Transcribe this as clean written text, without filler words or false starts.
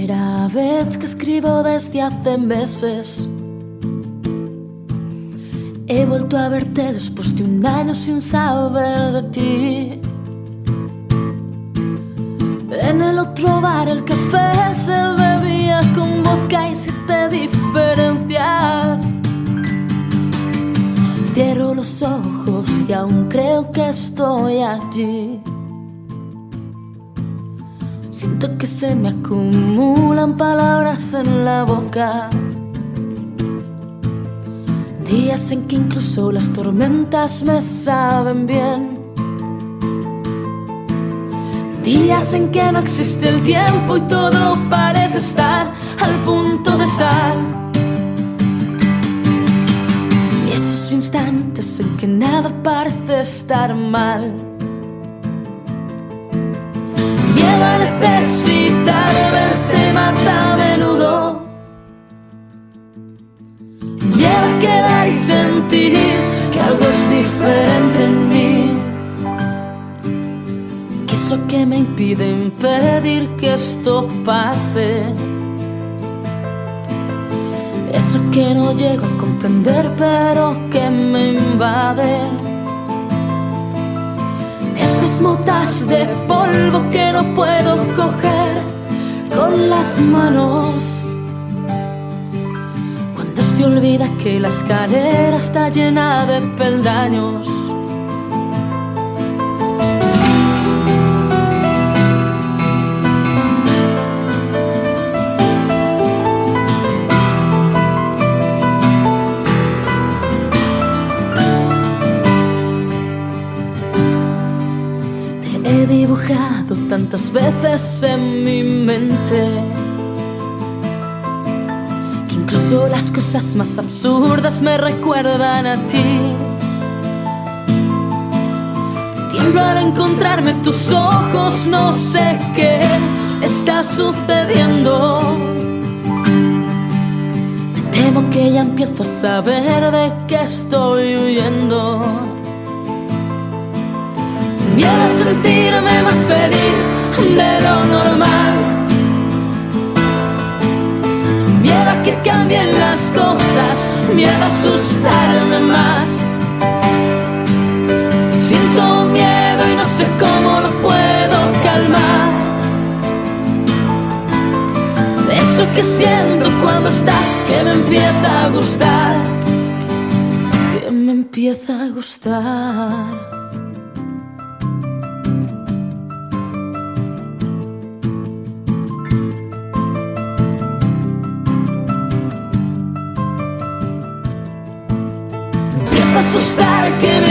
Primera vez que escribo desde hace meses. He vuelto a verte después de un año sin saber de ti. En el otro bar el café se bebía con vodka y 7 diferencias. Cierro los ojos y aún creo que estoy allí. Siento que se me acumulan palabras en la boca. Días en que incluso las tormentas me saben bien. Días en que no existe el tiempo y todo parece estar al punto de sal. Y esos instantes en que nada parece estar mal. Miedo a necesitar verte más a menudo. Miedo a quedar y sentir que algo es diferente en mí. ¿Qué es lo que me impide impedir que esto pase? Eso que no llego a comprender pero que me invade. Esas motas de polvo que no puedo coger con las manos. Cuando se olvida que la escalera está llena de peldaños. He dibujado tantas veces en mi mente que incluso las cosas más absurdas me recuerdan a ti. Tiemblo al encontrarme tus ojos, no sé qué está sucediendo. Me temo que ya empiezo a saber de qué estoy huyendo. Miedo a sentirme más feliz de lo normal. Miedo a que cambien las cosas. Miedo a asustarme más. Siento miedo y no sé cómo lo puedo calmar. Eso que siento cuando estás, que me empieza a gustar. Que me empieza a gustar. Asustar que me